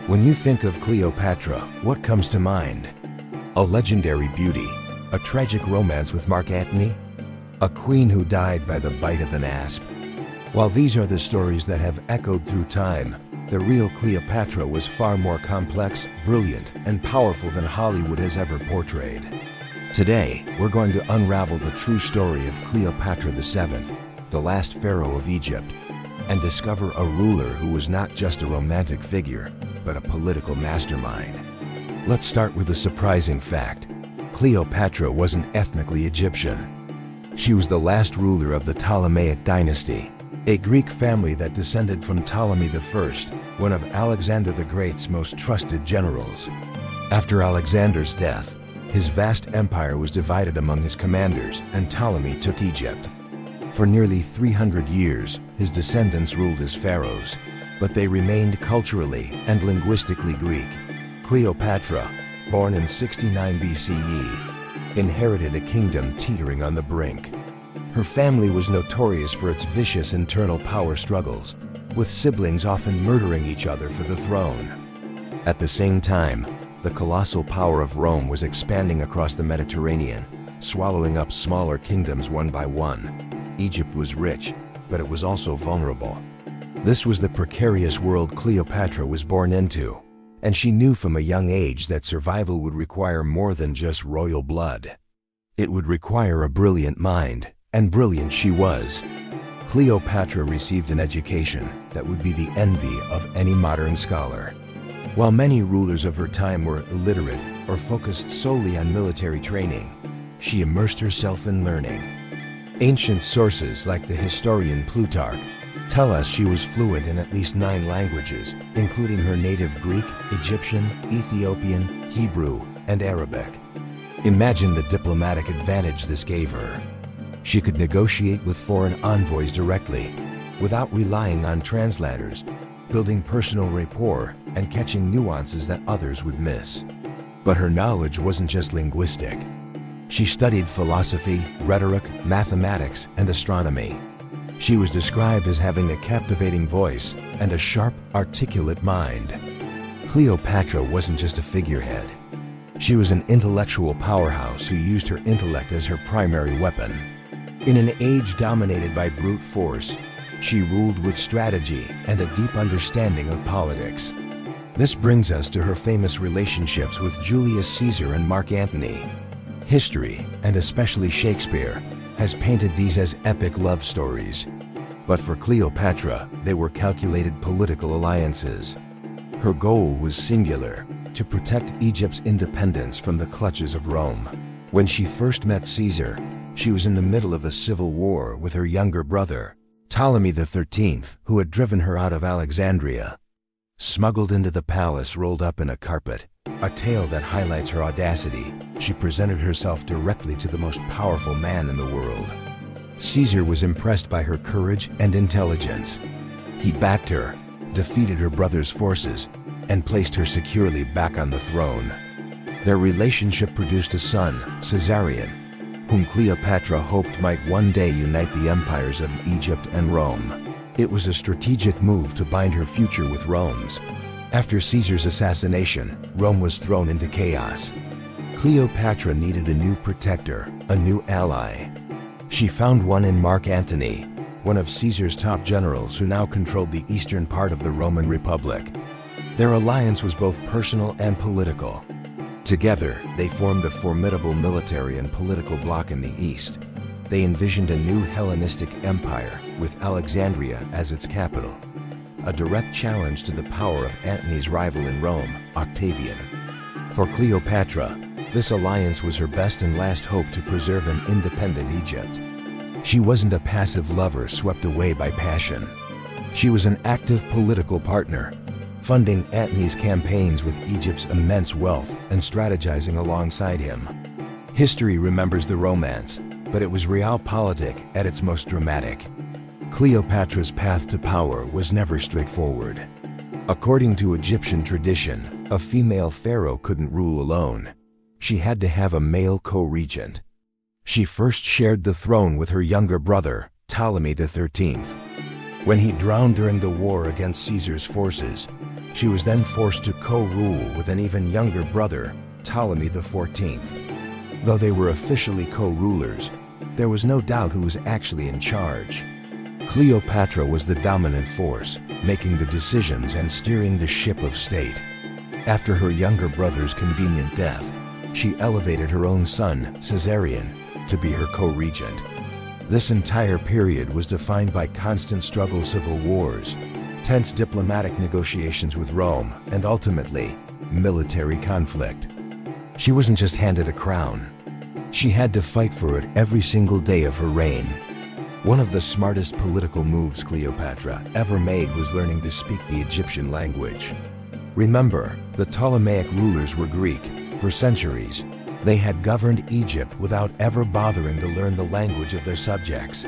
When you think of Cleopatra, what comes to mind? A legendary beauty, a tragic romance with Mark Antony, a queen who died by the bite of an asp. While these are the stories that have echoed through time, the real Cleopatra was far more complex, brilliant, and powerful than Hollywood has ever portrayed. Today, we're going to unravel the true story of Cleopatra VII, the last pharaoh of Egypt, and discover a ruler who was not just a romantic figure, but a political mastermind. Let's start with a surprising fact. Cleopatra wasn't ethnically Egyptian. She was the last ruler of the Ptolemaic dynasty, a Greek family that descended from Ptolemy I, one of Alexander the Great's most trusted generals. After Alexander's death, his vast empire was divided among his commanders, and Ptolemy took Egypt. For nearly 300 years, his descendants ruled as pharaohs, but they remained culturally and linguistically Greek. Cleopatra, born in 69 BCE, inherited a kingdom teetering on the brink. Her family was notorious for its vicious internal power struggles, with siblings often murdering each other for the throne. At the same time, the colossal power of Rome was expanding across the Mediterranean, swallowing up smaller kingdoms one by one. Egypt was rich, but it was also vulnerable. This was the precarious world Cleopatra was born into, and she knew from a young age that survival would require more than just royal blood. It would require a brilliant mind, and brilliant she was. Cleopatra received an education that would be the envy of any modern scholar. While many rulers of her time were illiterate or focused solely on military training, she immersed herself in learning. Ancient sources like the historian Plutarch tell us she was fluent in at least 9 languages, including her native Greek, Egyptian, Ethiopian, Hebrew, and Arabic. Imagine the diplomatic advantage this gave her. She could negotiate with foreign envoys directly, without relying on translators, building personal rapport and catching nuances that others would miss. But her knowledge wasn't just linguistic. She studied philosophy, rhetoric, mathematics, and astronomy. She was described as having a captivating voice and a sharp, articulate mind. Cleopatra wasn't just a figurehead. She was an intellectual powerhouse who used her intellect as her primary weapon. In an age dominated by brute force, she ruled with strategy and a deep understanding of politics. This brings us to her famous relationships with Julius Caesar and Mark Antony. History, and especially Shakespeare, has painted these as epic love stories. But for Cleopatra, they were calculated political alliances. Her goal was singular: to protect Egypt's independence from the clutches of Rome. When she first met Caesar, she was in the middle of a civil war with her younger brother, Ptolemy XIII, who had driven her out of Alexandria. Smuggled into the palace rolled up in a carpet, a tale that highlights her audacity, she presented herself directly to the most powerful man in the world. Caesar was impressed by her courage and intelligence. He backed her, defeated her brother's forces, and placed her securely back on the throne. Their relationship produced a son, Caesarion, whom Cleopatra hoped might one day unite the empires of Egypt and Rome. It was a strategic move to bind her future with Rome's. After Caesar's assassination, Rome was thrown into chaos. Cleopatra needed a new protector, a new ally. She found one in Mark Antony, one of Caesar's top generals who now controlled the eastern part of the Roman Republic. Their alliance was both personal and political. Together, they formed a formidable military and political bloc in the east. They envisioned a new Hellenistic empire, with Alexandria as its capital, a direct challenge to the power of Antony's rival in Rome, Octavian. For Cleopatra, this alliance was her best and last hope to preserve an independent Egypt. She wasn't a passive lover swept away by passion. She was an active political partner, funding Antony's campaigns with Egypt's immense wealth and strategizing alongside him. History remembers the romance, but it was realpolitik at its most dramatic. Cleopatra's path to power was never straightforward. According to Egyptian tradition, a female pharaoh couldn't rule alone. She had to have a male co-regent. She first shared the throne with her younger brother, Ptolemy XIII. When he drowned during the war against Caesar's forces, She was then forced to co-rule with an even younger brother, Ptolemy XIV. Though they were officially co-rulers, there was no doubt who was actually in charge. Cleopatra was the dominant force, making the decisions and steering the ship of state. After her younger brother's convenient death, she elevated her own son, Caesarion, to be her co-regent. This entire period was defined by constant civil wars, tense diplomatic negotiations with Rome, and ultimately, military conflict. She wasn't just handed a crown. She had to fight for it every single day of her reign. One of the smartest political moves Cleopatra ever made was learning to speak the Egyptian language. Remember, the Ptolemaic rulers were Greek. For centuries, they had governed Egypt without ever bothering to learn the language of their subjects.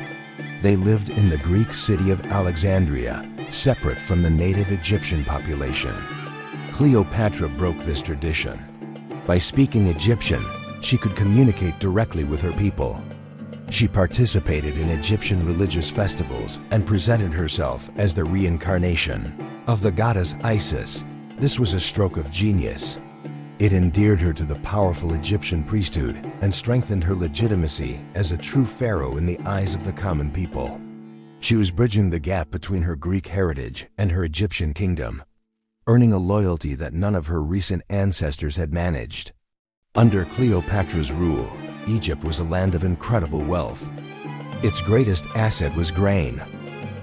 They lived in the Greek city of Alexandria, separate from the native Egyptian population. Cleopatra broke this tradition. By speaking Egyptian, she could communicate directly with her people. She participated in Egyptian religious festivals and presented herself as the reincarnation of the goddess Isis. This was a stroke of genius. It endeared her to the powerful Egyptian priesthood and strengthened her legitimacy as a true pharaoh in the eyes of the common people. She was bridging the gap between her Greek heritage and her Egyptian kingdom, earning a loyalty that none of her recent ancestors had managed. Under Cleopatra's rule, Egypt was a land of incredible wealth. Its greatest asset was grain.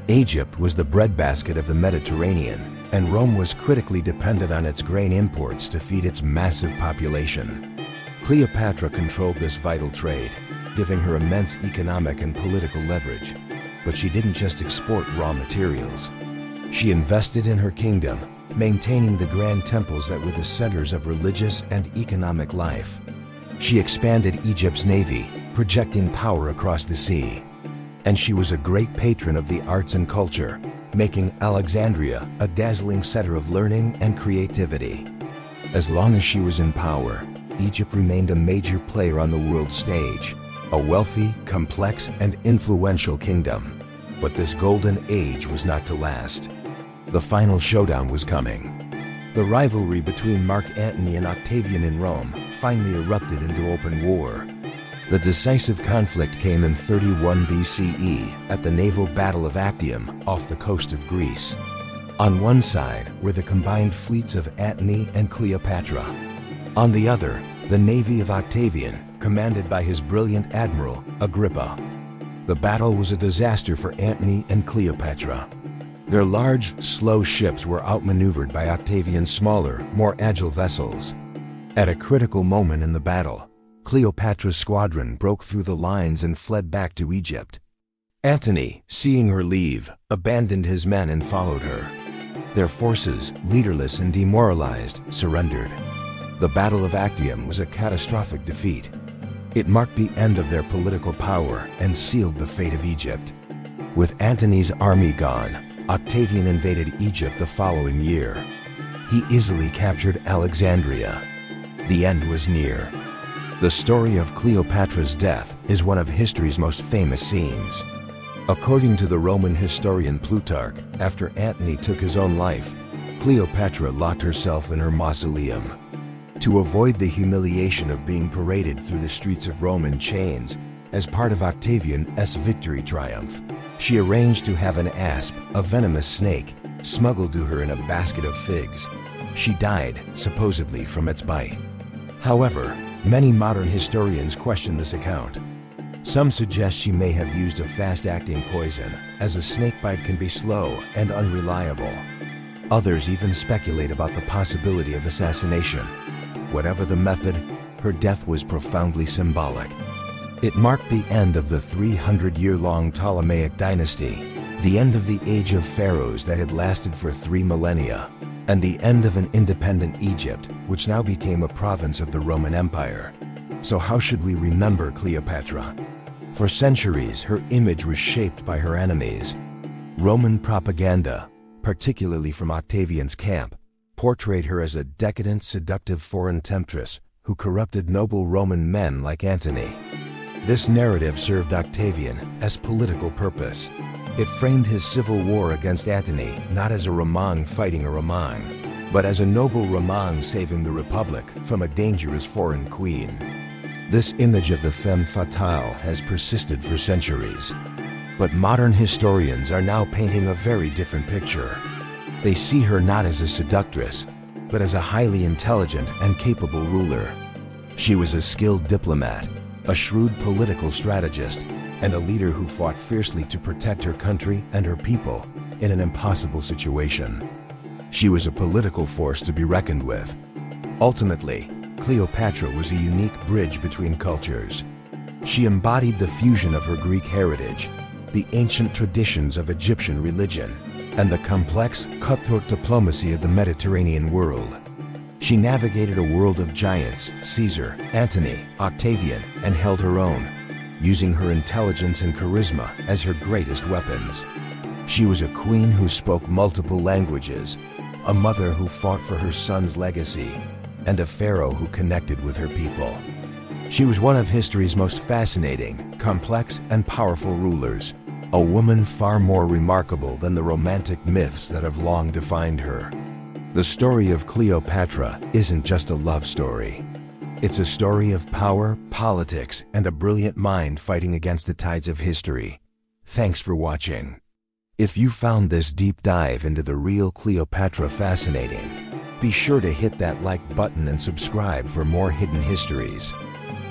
Egypt was the breadbasket of the Mediterranean, and Rome was critically dependent on its grain imports to feed its massive population. Cleopatra controlled this vital trade, giving her immense economic and political leverage. But she didn't just export raw materials. She invested in her kingdom, maintaining the grand temples that were the centers of religious and economic life. She expanded Egypt's navy, projecting power across the sea. And she was a great patron of the arts and culture, making Alexandria a dazzling center of learning and creativity. As long as she was in power, Egypt remained a major player on the world stage, a wealthy, complex, and influential kingdom. But this golden age was not to last. The final showdown was coming. The rivalry between Mark Antony and Octavian in Rome finally erupted into open war. The decisive conflict came in 31 BCE at the naval battle of Actium off the coast of Greece. On one side were the combined fleets of Antony and Cleopatra. On the other, the navy of Octavian, commanded by his brilliant admiral, Agrippa. The battle was a disaster for Antony and Cleopatra. Their large, slow ships were outmaneuvered by Octavian's smaller, more agile vessels. At a critical moment in the battle, Cleopatra's squadron broke through the lines and fled back to Egypt. Antony, seeing her leave, abandoned his men and followed her. Their forces, leaderless and demoralized, surrendered. The Battle of Actium was a catastrophic defeat. It marked the end of their political power and sealed the fate of Egypt. With Antony's army gone, Octavian invaded Egypt the following year. He easily captured Alexandria. The end was near. The story of Cleopatra's death is one of history's most famous scenes. According to the Roman historian Plutarch, after Antony took his own life, Cleopatra locked herself in her mausoleum. To avoid the humiliation of being paraded through the streets of Rome in chains as part of Octavian's victory triumph, she arranged to have an asp, a venomous snake, smuggled to her in a basket of figs. She died, supposedly from its bite. However, many modern historians question this account. Some suggest she may have used a fast-acting poison, as a snakebite can be slow and unreliable. Others even speculate about the possibility of assassination. Whatever the method, her death was profoundly symbolic. It marked the end of the 300-year-long Ptolemaic dynasty, the end of the age of pharaohs that had lasted for 3 millennia, and the end of an independent Egypt, which now became a province of the Roman Empire. So how should we remember Cleopatra? For centuries, her image was shaped by her enemies. Roman propaganda, particularly from Octavian's camp, portrayed her as a decadent, seductive foreign temptress who corrupted noble Roman men like Antony. This narrative served Octavian as political purpose. It framed his civil war against Antony not as a Roman fighting a Roman, but as a noble Roman saving the Republic from a dangerous foreign queen. This image of the femme fatale has persisted for centuries, but modern historians are now painting a very different picture. They see her not as a seductress, but as a highly intelligent and capable ruler. She was a skilled diplomat, a shrewd political strategist, and a leader who fought fiercely to protect her country and her people in an impossible situation. She was a political force to be reckoned with. Ultimately, Cleopatra was a unique bridge between cultures. She embodied the fusion of her Greek heritage, the ancient traditions of Egyptian religion, and the complex, cutthroat diplomacy of the Mediterranean world. She navigated a world of giants, Caesar, Antony, Octavian, and held her own, using her intelligence and charisma as her greatest weapons. She was a queen who spoke multiple languages, a mother who fought for her son's legacy, and a pharaoh who connected with her people. She was one of history's most fascinating, complex, and powerful rulers, a woman far more remarkable than the romantic myths that have long defined her. The story of Cleopatra isn't just a love story. It's a story of power, politics, and a brilliant mind fighting against the tides of history. Thanks for watching. If you found this deep dive into the real Cleopatra fascinating, be sure to hit that like button and subscribe for more hidden histories.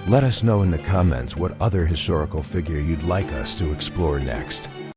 Let us know in the comments what other historical figure you'd like us to explore next.